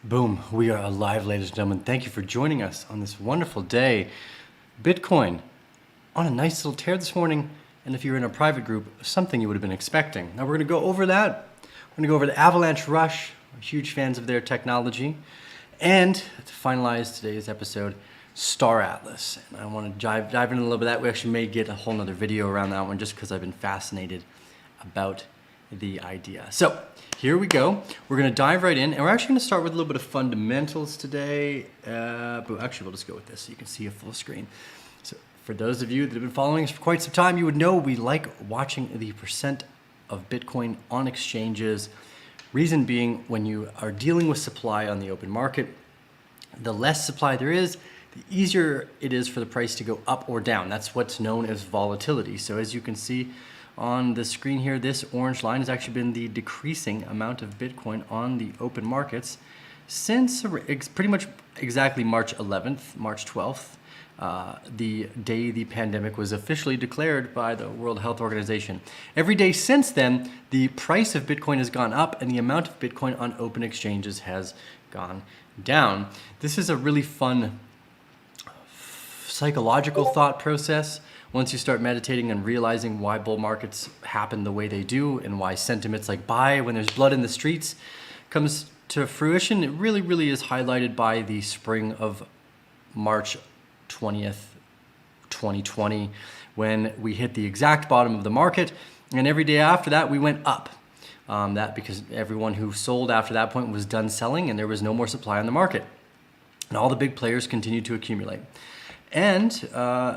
Boom, we are alive, ladies and gentlemen. Thank you for joining us on this wonderful day. Bitcoin on a nice little tear this morning, and if you're in a private group, something you would have been expecting. Now we're going to go over that. We're going to go over the Avalanche rush. We're huge fans of their technology. And to finalize today's episode, Star Atlas. And I want to dive in a little bit of that. We actually may get a whole nother video around that one just because I've been fascinated about the idea. So here we go. We're going to dive right in, and we're actually going to start with a little bit of fundamentals today. But actually, we'll just go with this so you can see a full screen. So for those of you that have been following us for quite some time, you would know we like watching the percent of Bitcoin on exchanges. Reason being, when you are dealing with supply on the open market, the less supply there is, the easier it is for the price to go up or down. That's what's known as volatility. So as you can see on the screen here, this orange line has actually been the decreasing amount of Bitcoin on the open markets since pretty much exactly March 11th, March 12th, the day the pandemic was officially declared by the World Health Organization. Every day since then, the price of Bitcoin has gone up and the amount of Bitcoin on open exchanges has gone down. This is a really fun psychological thought process. Once you start meditating and realizing why bull markets happen the way they do and why sentiments like buy when there's blood in the streets comes to fruition, it really is highlighted by the spring of March 20th, 2020, when we hit the exact bottom of the market. And every day after that, we went up. That because everyone who sold after that point was done selling and there was no more supply on the market. And all the big players continued to accumulate. And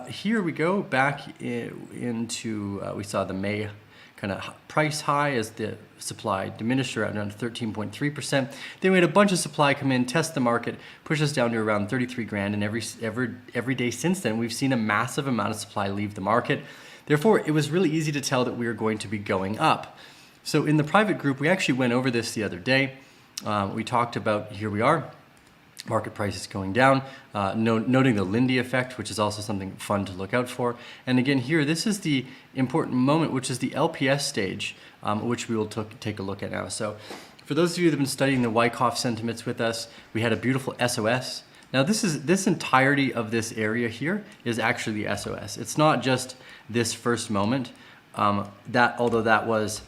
here we go back into, we saw the May kind of price high as the supply diminished around 13.3%. Then we had a bunch of supply come in, test the market, push us down to around 33 grand. And every day since then, we've seen a massive amount of supply leave the market. Therefore, it was really easy to tell that we were going to be going up. So in the private group, we actually went over this the other day. We talked about, here we are. Market prices going down, noting the Lindy effect, which is also something fun to look out for. And again here, this is the important moment, which is the LPS stage, which we will take a look at now. So for those of you that have been studying the Wyckoff sentiments with us, we had a beautiful SOS. Now this entirety of this area here is actually the SOS. It's not just this first moment, although that was,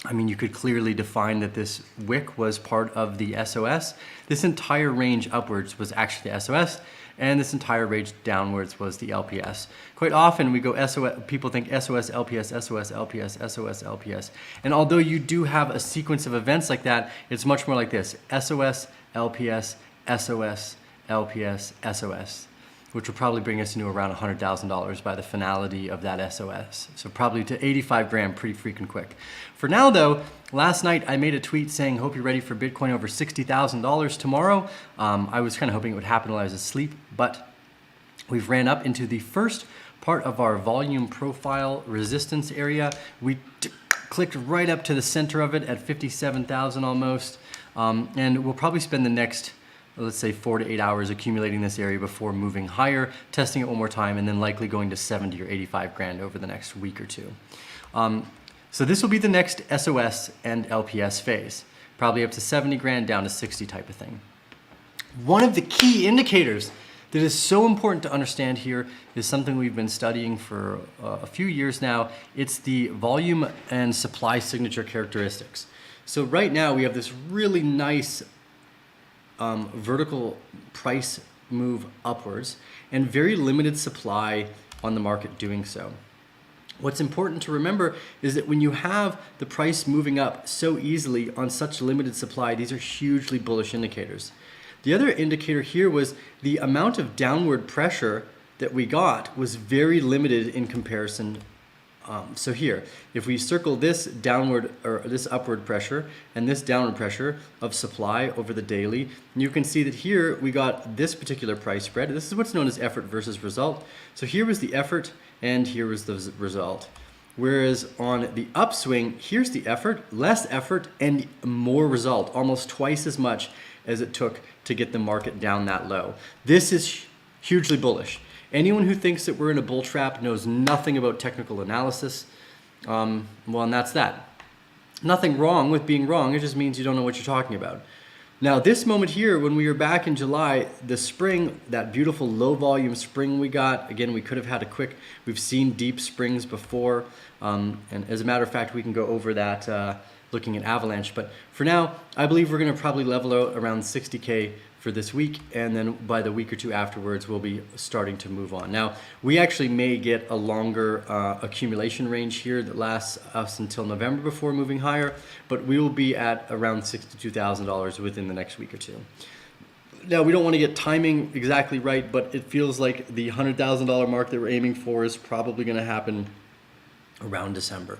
I mean, you could clearly define that this wick was part of the SOS. This entire range upwards was actually the SOS, and this entire range downwards was the LPS. Quite often we go SOS, people think SOS, LPS, SOS, LPS, SOS, LPS. And although you do have a sequence of events like that, it's much more like this: SOS, LPS, SOS, LPS, SOS. Which will probably bring us into around $100,000 by the finality of that SOS. So probably to 85 grand pretty freaking quick. For now though, last night I made a tweet saying, hope you're ready for Bitcoin over $60,000 tomorrow. I was kind of hoping it would happen while I was asleep, but we've ran up into the first part of our volume profile resistance area. We clicked right up to the center of it at 57,000 almost. And we'll probably spend the next, let's say 4 to 8 hours accumulating this area before moving higher, testing it one more time, and then likely going to 70 or 85 grand over the next week or two. So this will be the next SOS and LPS phase, probably up to 70 grand down to 60 type of thing. One of the key indicators that is so important to understand here is something we've been studying for a few years now. It's the volume and supply signature characteristics. So right now we have this really nice vertical price move upwards and very limited supply on the market doing so. What's important to remember is that when you have the price moving up so easily on such limited supply, these are hugely bullish indicators. The other indicator here was the amount of downward pressure that we got was very limited in comparison. So here, if we circle this downward or this upward pressure and this downward pressure of supply over the daily, you can see that here we got this particular price spread. This is what's known as effort versus result. So here was the effort and here was the result. Whereas on the upswing, here's the effort, less effort and more result, almost twice as much as it took to get the market down that low. This is hugely bullish. Anyone who thinks that we're in a bull trap knows nothing about technical analysis. Well, and that's that. Nothing wrong with being wrong. It just means you don't know what you're talking about. Now this moment here, when we were back in July, the spring, that beautiful low volume spring we got, again, we could have had a quick, we've seen deep springs before. And as a matter of fact, we can go over that looking at Avalanche. But for now, I believe we're gonna probably level out around 60K for this week. And then by the week or two afterwards, we'll be starting to move on. Now, we actually may get a longer accumulation range here that lasts us until November before moving higher, but we will be at around $62,000 within the next week or two. Now, we don't want to get timing exactly right, but it feels like the $100,000 mark that we're aiming for is probably going to happen around December.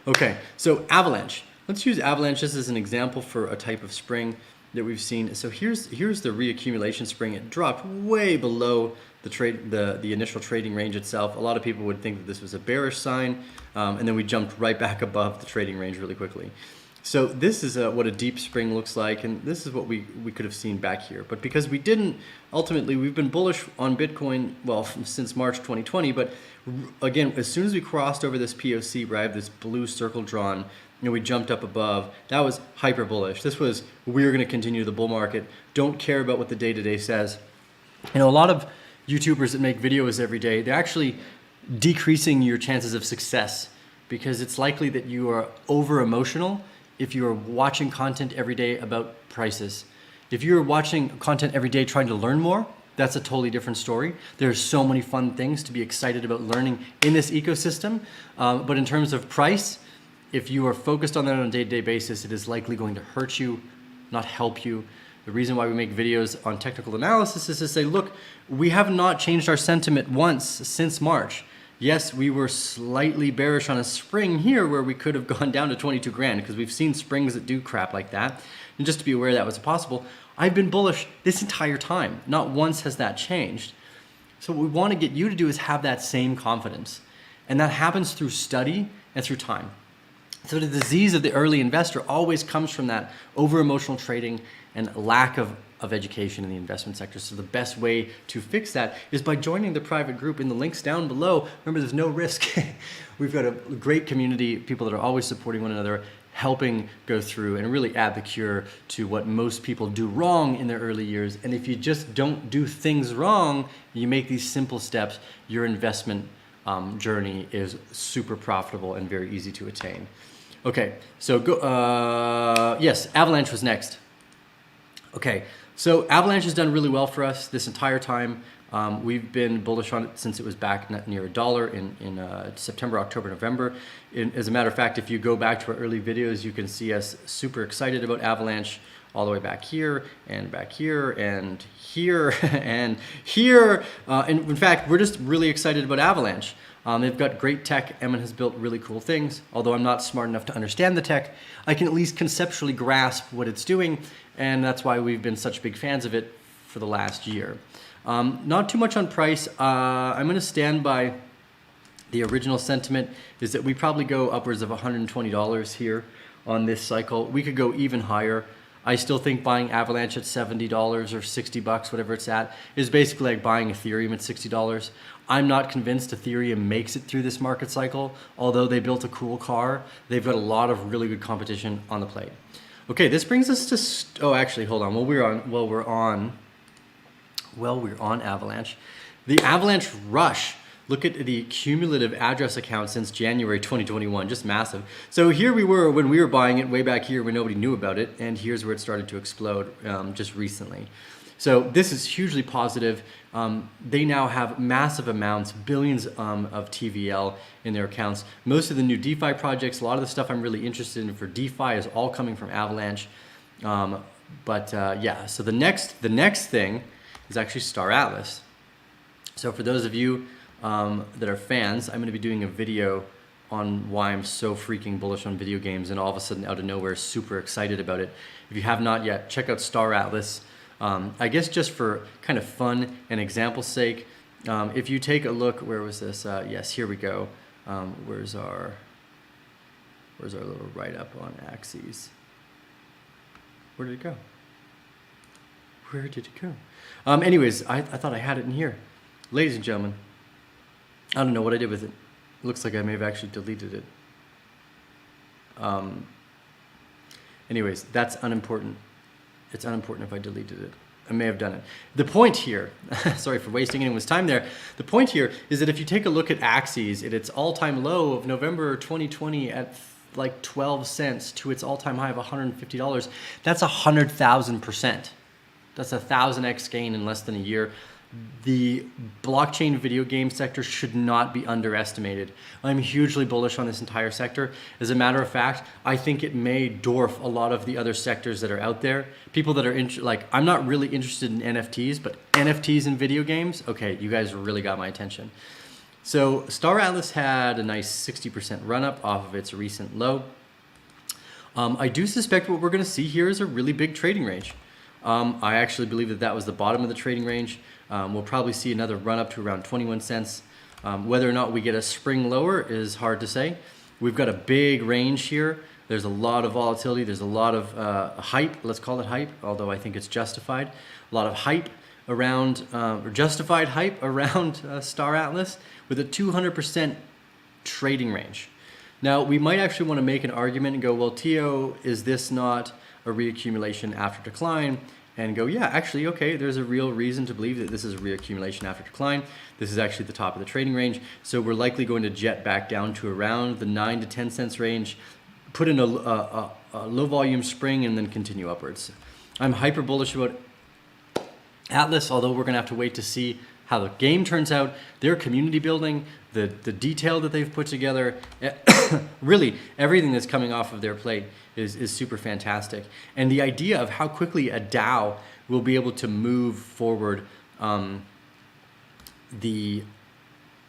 Okay, so Avalanche. Let's use Avalanche just as an example for a type of spring that we've seen. So here's the reaccumulation spring. It dropped way below the initial trading range itself. A lot of people would think that this was a bearish sign, and then we jumped right back above the trading range really quickly. So this is what a deep spring looks like, and this is what we could have seen back here. But because we didn't, ultimately, we've been bullish on Bitcoin, well, since March 2020, but again, as soon as we crossed over this POC where I have this blue circle drawn, we jumped up above, that was hyper bullish. This was, we're gonna continue the bull market. Don't care about what the day-to-day says. A lot of YouTubers that make videos every day, they're actually decreasing your chances of success because it's likely that you are over emotional if you are watching content every day about prices. If you're watching content every day trying to learn more, that's a totally different story. There's so many fun things to be excited about learning in this ecosystem. But in terms of price, if you are focused on that on a day-to-day basis, it is likely going to hurt you, not help you. The reason why we make videos on technical analysis is to say, look, we have not changed our sentiment once since March. Yes, we were slightly bearish on a spring here where we could have gone down to 22 grand because we've seen springs that do crap like that. And just to be aware that was possible, I've been bullish this entire time. Not once has that changed. So what we want to get you to do is have that same confidence. And that happens through study and through time. So the disease of the early investor always comes from that over-emotional trading and lack of education in the investment sector. So the best way to fix that is by joining the private group in the links down below. Remember, there's no risk. We've got a great community, people that are always supporting one another, helping go through and really add the cure to what most people do wrong in their early years. And if you just don't do things wrong, you make these simple steps, your investment journey is super profitable and very easy to attain. Okay, so yes, Avalanche was next. Okay, so Avalanche has done really well for us this entire time. We've been bullish on it since it was back near $1 in September, October, November. As a matter of fact, if you go back to our early videos, you can see us super excited about Avalanche all the way back here and back here and here and here. And in fact, we're just really excited about Avalanche. They've got great tech. Emin has built really cool things. Although I'm not smart enough to understand the tech, I can at least conceptually grasp what it's doing. And that's why we've been such big fans of it for the last year. Not too much on price. I'm going to stand by the original sentiment is that we probably go upwards of $120 here on this cycle. We could go even higher. I still think buying Avalanche at $70 or $60, whatever it's at, is basically like buying Ethereum at $60. I'm not convinced Ethereum makes it through this market cycle, although they built a cool car. They've got a lot of really good competition on the plate. Okay, this brings us to, oh, actually, hold on. While we're on Avalanche, the Avalanche rush. Look at the cumulative address account since January 2021, just massive. So here we were when we were buying it way back here when nobody knew about it, and here's where it started to explode just recently. So this is hugely positive. They now have massive amounts, billions of TVL in their accounts. Most of the new DeFi projects, a lot of the stuff I'm really interested in for DeFi is all coming from Avalanche. Yeah, so the next thing is actually Star Atlas. So for those of you that are fans, I'm going to be doing a video on why I'm so freaking bullish on video games and all of a sudden out of nowhere super excited about it. If you have not yet, check out Star Atlas. I guess just for kind of fun and example's sake, if you take a look, where was this? Yes, here we go. Where's our little write-up on Axes? Where did it go? Where did it go? Anyways, I thought I had it in here. Ladies and gentlemen, I don't know what I did with it. Looks like I may have actually deleted it. Anyways, that's unimportant. It's unimportant if I deleted it. I may have done it. The point here, sorry for wasting anyone's time there. The point here is that if you take a look at Axes at its all-time low of November 2020 at like 12 cents to its all-time high of $150, that's 100,000%. That's 1,000x gain in less than a year. The blockchain video game sector should not be underestimated. I'm hugely bullish on this entire sector. As a matter of fact, I think it may dwarf a lot of the other sectors that are out there. People that are like, I'm not really interested in NFTs, but NFTs in video games, okay, you guys really got my attention. So Star Atlas had a nice 60% run up off of its recent low. I do suspect what we're going to see here is a really big trading range. I actually believe that that was the bottom of the trading range. We'll probably see another run up to around 21 cents. Whether or not we get a spring lower is hard to say. We've got a big range here. There's a lot of volatility. There's a lot of hype. Let's call it hype, although I think it's justified. A lot of hype around, or justified hype around Star Atlas with a 200% trading range. Now, we might actually want to make an argument and go, well, Tio, is this not a reaccumulation after decline? And go, yeah, actually, okay, there's a real reason to believe that this is a reaccumulation after decline. This is actually the top of the trading range. So we're likely going to jet back down to around the 9 to 10 cents range, put in a low volume spring, and then continue upwards. I'm hyper bullish about Atlas, although we're going to have to wait to see how the game turns out. Their community building, the detail that they've put together, really everything that's coming off of their plate is super fantastic. And the idea of how quickly a DAO will be able to move forward a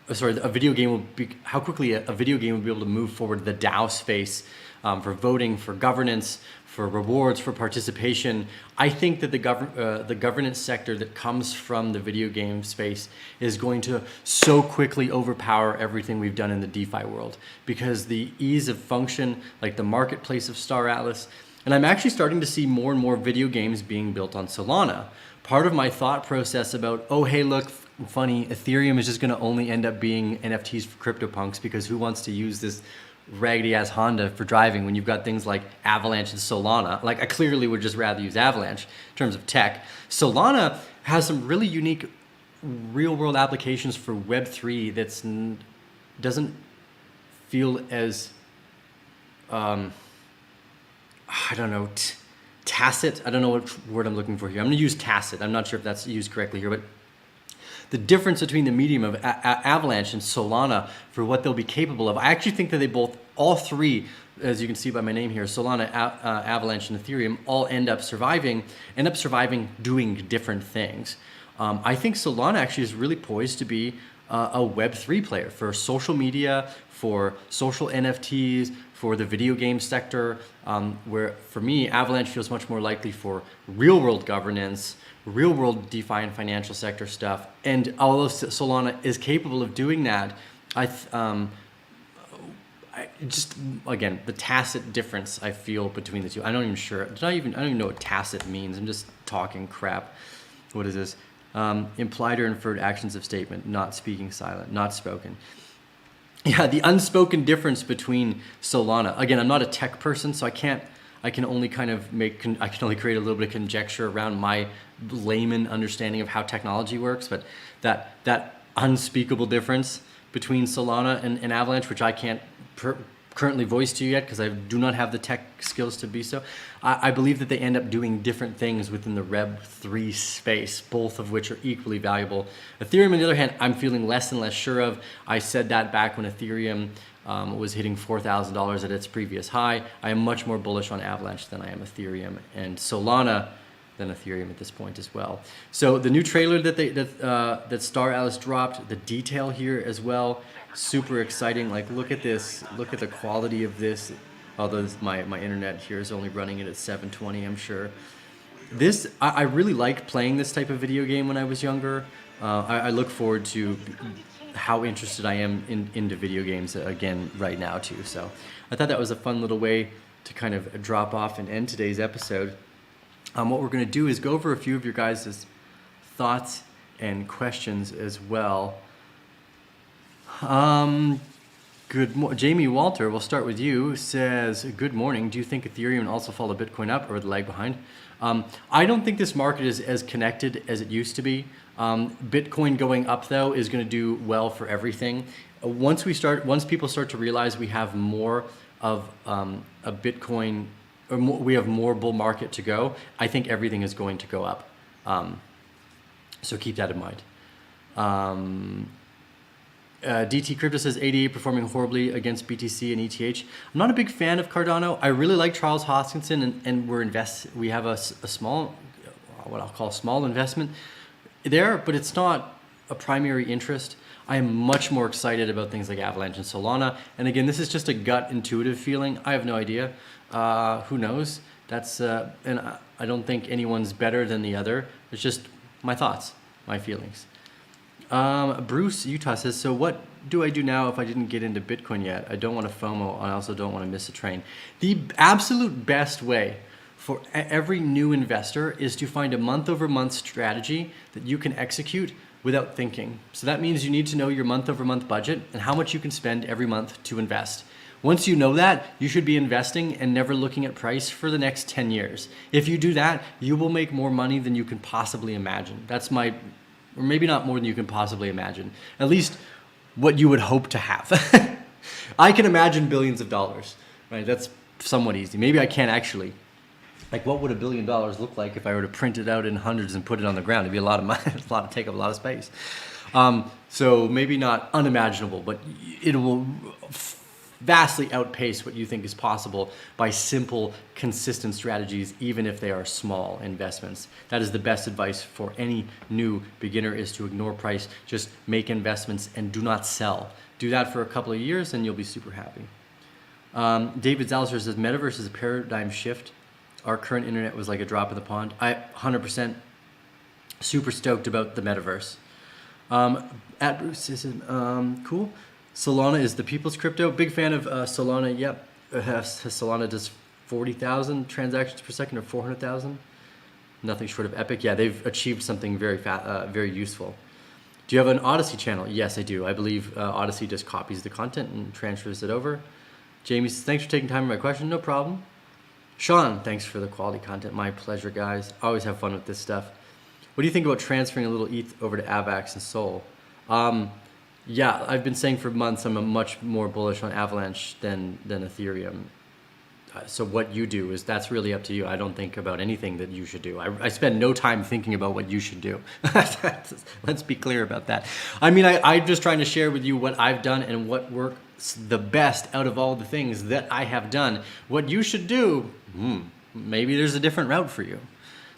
video game will be, how quickly a video game will be able to move forward the DAO space for voting, for governance, for rewards, for participation. I think that the governance sector that comes from the video game space is going to so quickly overpower everything we've done in the DeFi world, because the ease of function, like the marketplace of Star Atlas, and I'm actually starting to see more and more video games being built on Solana. Part of my thought process about, oh, hey, look, funny, Ethereum is just going to only end up being NFTs for CryptoPunks, because who wants to use this raggedy ass Honda for driving when you've got things like Avalanche and Solana? Like, I clearly would just rather use Avalanche in terms of tech. Solana has some really unique real world applications for Web3 that's doesn't feel as, I don't know, tacit. I don't know what word I'm looking for here. I'm going to use tacit. I'm not sure if that's used correctly here, but the difference between the medium of Avalanche and Solana for what they'll be capable of, I actually think that they both, all three, as you can see by my name here, Solana, Avalanche, and Ethereum, all end up surviving doing different things. I think Solana actually is really poised to be a Web3 player for social media, for social NFTs, for the video game sector, where for me, Avalanche feels much more likely for real world governance, real world DeFi and financial sector stuff. And although Solana is capable of doing that, I just, again, the tacit difference I feel between the two. I don't even know what tacit means. I'm just talking crap. What is this? Implied or inferred actions of statement, not speaking silent, not spoken. Yeah, the unspoken difference between Solana. Again, I'm not a tech person, so I can only kind of I can only create a little bit of conjecture around my layman understanding of how technology works, but that unspeakable difference between Solana and Avalanche, which I can't currently voice to you yet because I do not have the tech skills to be so, I believe that they end up doing different things within the Web3 space, both of which are equally valuable. Ethereum, on the other hand, I'm feeling less and less sure of. I said that back when Ethereum was hitting $4,000 at its previous high. I am much more bullish on Avalanche than I am Ethereum, and Solana than Ethereum at this point as well. So the new trailer that Star Atlas dropped, the detail here as well, super exciting. Like, look at this, look at the quality of this. Although my internet here is only running it at 720, I'm sure. I really liked playing this type of video game when I was younger. I look forward to how interested I am into video games again right now too. So I thought that was a fun little way to kind of drop off and end today's episode. What we're going to do is go over a few of your guys' thoughts and questions as well. Jamie Walter, we'll start with you, says, good morning. Do you think Ethereum will also follow Bitcoin up or would lag behind? I don't think this market is as connected as it used to be. Bitcoin going up though is going to do well for everything. Once people start to realize we have more of a Bitcoin, or we have more bull market to go, I think everything is going to go up. So keep that in mind. DT Crypto says 88 performing horribly against BTC and ETH. I'm not a big fan of Cardano. I really like Charles Hoskinson, and we have a small, what I'll call small investment there, but it's not a primary interest. I am much more excited about things like Avalanche and Solana. And again, this is just a gut intuitive feeling. I have no idea. Who knows? And I don't think anyone's better than the other. It's just my thoughts, my feelings. Bruce Utah says, so what do I do now if I didn't get into Bitcoin yet? I don't want to FOMO. I also don't want to miss a train. The absolute best way for every new investor is to find a month-over-month strategy that you can execute without thinking. So that means you need to know your month-over-month budget and how much you can spend every month to invest. Once you know that, you should be investing and never looking at price for the next 10 years. If you do that, you will make more money than you can possibly imagine. Or maybe not more than you can possibly imagine. At least what you would hope to have. I can imagine billions of dollars, right? That's somewhat easy. Maybe I can't actually. Like, what would $1 billion look like if I were to print it out in hundreds and put it on the ground? It'd be a lot of money, take up a lot of space. So maybe not unimaginable, but it will vastly outpace what you think is possible by simple, consistent strategies, even if they are small investments. That is the best advice for any new beginner, is to ignore price, just make investments and do not sell. Do that for a couple of years and you'll be super happy. David Zalzer says, metaverse is a paradigm shift. Our current internet was like a drop in the pond. I 100% super stoked about the metaverse. At Bruce says, cool. Solana is the people's crypto. Big fan of Solana. Yep. Solana does 40,000 transactions per second or 400,000. Nothing short of epic. Yeah, they've achieved something very very useful. Do you have an Odyssey channel? Yes, I do. I believe Odyssey just copies the content and transfers it over. Jamie says, thanks for taking time for my question. No problem. Sean, thanks for the quality content. My pleasure, guys. I always have fun with this stuff. What do you think about transferring a little ETH over to AVAX and Sol? Yeah, I've been saying for months I'm much more bullish on Avalanche than Ethereum. So what you do that's really up to you. I don't think about anything that you should do. I spend no time thinking about what you should do. Let's be clear about that. I mean, I'm just trying to share with you what I've done and what works the best out of all the things that I have done. What you should do, maybe there's a different route for you.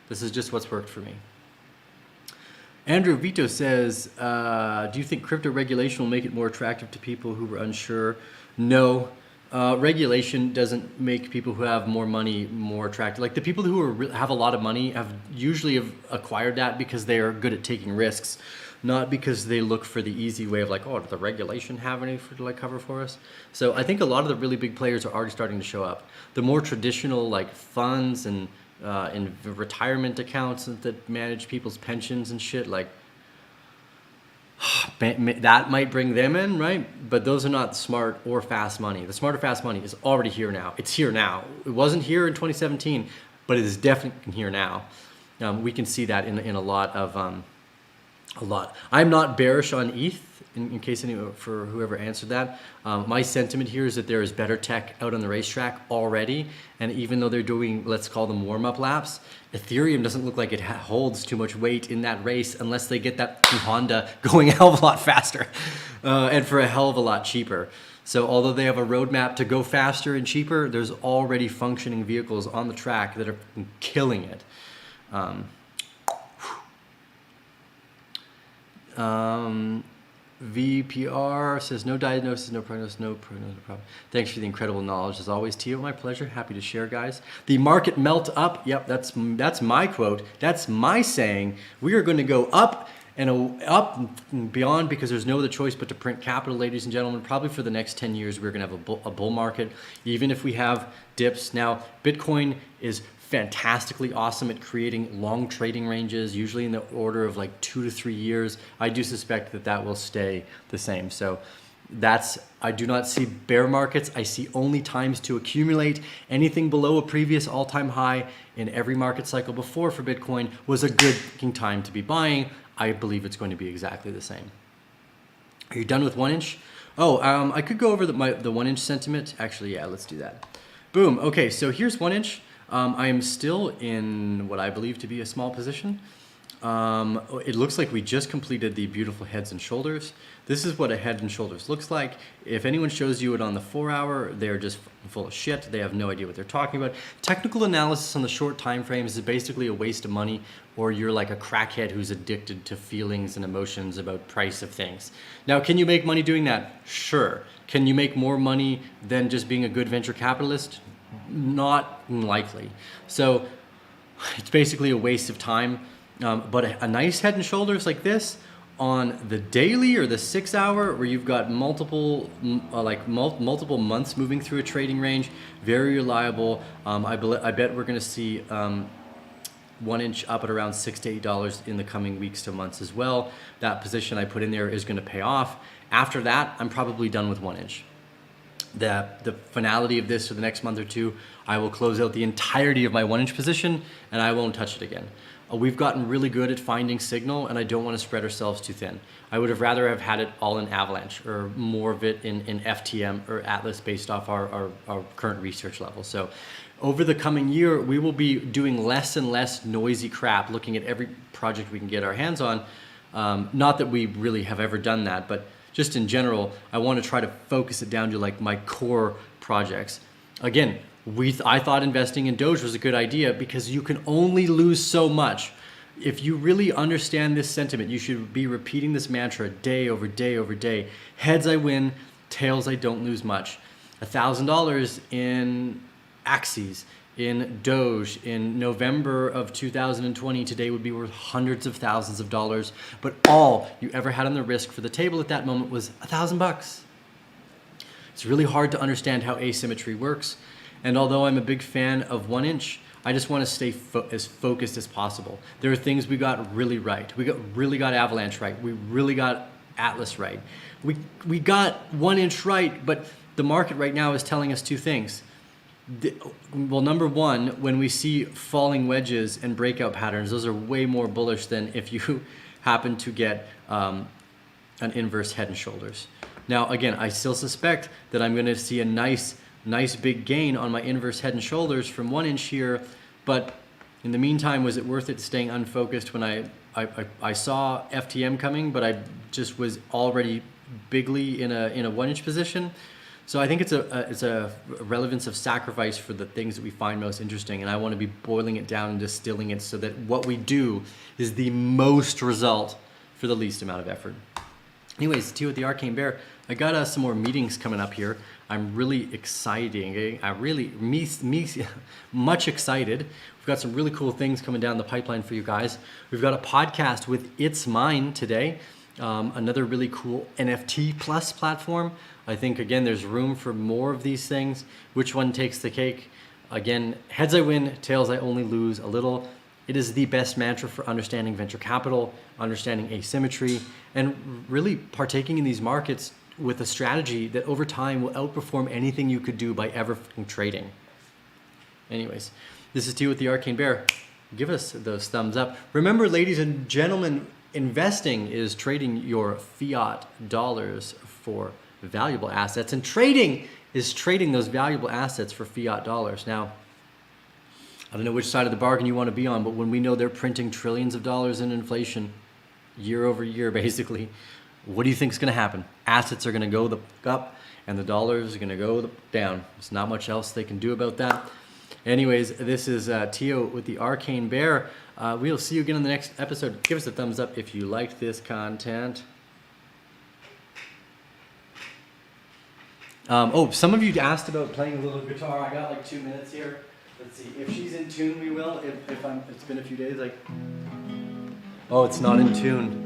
This is just what's worked for me. Andrew Vito says, do you think crypto regulation will make it more attractive to people who were unsure? No. Regulation doesn't make people who have more money more attractive. Like, the people who have a lot of money usually acquired that because they are good at taking risks, not because they look for the easy way of like, oh, does the regulation have any to like cover for us? So I think a lot of the really big players are already starting to show up. The more traditional like funds and in retirement accounts that manage people's pensions and shit, like that might bring them in, right? But those are not smart or fast money. The smart or fast money is already here now. It's here now. It wasn't here in 2017, but it is definitely here now. We can see that in a lot of a lot. I'm not bearish on ETH. In case for whoever answered that, my sentiment here is that there is better tech out on the racetrack already, and even though they're doing, let's call them warm-up laps, Ethereum doesn't look like it holds too much weight in that race unless they get that Honda going a hell of a lot faster and for a hell of a lot cheaper. So although they have a roadmap to go faster and cheaper, there's already functioning vehicles on the track that are killing it. VPR says, no diagnosis, no prognosis, no prognosis, no problem. Thanks for the incredible knowledge. As always, Tio, my pleasure. Happy to share, guys. The market melt up. Yep, that's my quote. That's my saying. We are going to go up and up and beyond because there's no other choice but to print capital, ladies and gentlemen. Probably for the next 10 years, we're going to have a bull market, even if we have dips. Now, Bitcoin is fantastically awesome at creating long trading ranges, usually in the order of like 2 to 3 years. I do suspect that will stay the same. So I do not see bear markets. I see only times to accumulate. Anything below a previous all-time high in every market cycle before for Bitcoin was a good time to be buying. I believe it's going to be exactly the same. Are you done with 1 inch? Oh, I could go over the 1 inch sentiment. Actually, yeah, let's do that. Boom. Okay, so here's 1 inch. I am still in what I believe to be a small position. It looks like we just completed the beautiful heads and shoulders. This is what a head and shoulders looks like. If anyone shows you it on the 4 hour, they're just full of shit. They have no idea what they're talking about. Technical analysis on the short time frames is basically a waste of money, or you're like a crackhead who's addicted to feelings and emotions about price of things. Now, can you make money doing that? Sure. Can you make more money than just being a good venture capitalist? Not likely. So it's basically a waste of time. But a nice head and shoulders like this on the daily or the 6 hour, where you've got multiple months moving through a trading range, very reliable. I bet we're going to see 1 inch up at around $6 to $8 in the coming weeks to months as well. That position I put in there is going to pay off. After that, I'm probably done with 1 inch. The finality of this for the next month or two, I will close out the entirety of my 1 inch position and I won't touch it again. We've gotten really good at finding signal, and I don't want to spread ourselves too thin. I would have rather have had it all in Avalanche, or more of it in FTM or Atlas based off our current research level. So over the coming year, we will be doing less and less noisy crap, looking at every project we can get our hands on. Not that we really have ever done that, but just in general, I want to try to focus it down to like my core projects. Again, I thought investing in Doge was a good idea because you can only lose so much. If you really understand this sentiment, you should be repeating this mantra day over day over day. Heads I win, tails I don't lose much. $1,000 in Axes, in Doge, in November of 2020, today would be worth hundreds of thousands of dollars. But all you ever had on the risk for the table at that moment was $1,000. It's really hard to understand how asymmetry works. And although I'm a big fan of 1 inch, I just want to stay as focused as possible. There are things we got really right. We really got Avalanche right. We really got Atlas right. We got 1 inch right, but the market right now is telling us two things. Well, number one, when we see falling wedges and breakout patterns, those are way more bullish than if you happen to get an inverse head and shoulders. Now, again, I still suspect that I'm going to see a nice big gain on my inverse head and shoulders from 1 inch here, but in the meantime, was it worth it staying unfocused when I saw FTM coming, but I just was already bigly in a 1 inch position? So I think it's a relevance of sacrifice for the things that we find most interesting, and I want to be boiling it down and distilling it so that what we do is the most result for the least amount of effort. Anyways, Tea with the Arcane Bear. I got some more meetings coming up here. I'm really excited. Much excited. We've got some really cool things coming down the pipeline for you guys. We've got a podcast with It's Mine today. Another really cool NFT plus platform. I think, again, there's room for more of these things. Which one takes the cake? Again, heads I win, tails I only lose a little. It is the best mantra for understanding venture capital, understanding asymmetry, and really partaking in these markets with a strategy that over time will outperform anything you could do by ever trading. Anyways, this is Tea with the Arcane Bear. Give us those thumbs up. Remember, ladies and gentlemen, investing is trading your fiat dollars for valuable assets, and trading is trading those valuable assets for fiat dollars. Now, I don't know which side of the bargain you want to be on, but when we know they're printing trillions of dollars in inflation year over year, basically, what do you think is going to happen? Assets are going to go up and the dollars are going to go down. There's not much else they can do about that. Anyways, this is Tio with the Arcane Bear. We'll see you again in the next episode. Give us a thumbs up if you liked this content. Some of you asked about playing a little guitar. I got like 2 minutes here. Let's see. If she's in tune, we will. It's been a few days. Oh, it's not in tune.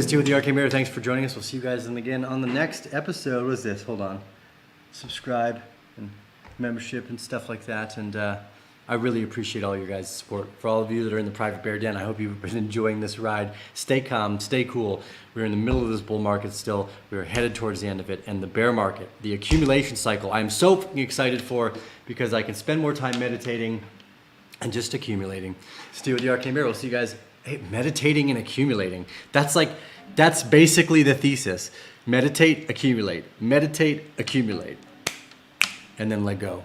is Steve with the Arcane Mirror. Thanks for joining us. We'll see you guys again on the next episode. What is this? Hold on. Subscribe and membership and stuff like that. And I really appreciate all your guys' support. For all of you that are in the private bear den, I hope you've been enjoying this ride. Stay calm, stay cool. We're in the middle of this bull market still. We're headed towards the end of it. And the bear market, the accumulation cycle, I'm so fucking excited for, because I can spend more time meditating and just accumulating. Steve with the Arcane Mirror. We'll see you guys. Hey, meditating and accumulating. That's basically the thesis. Meditate, accumulate. Meditate, accumulate. And then let go.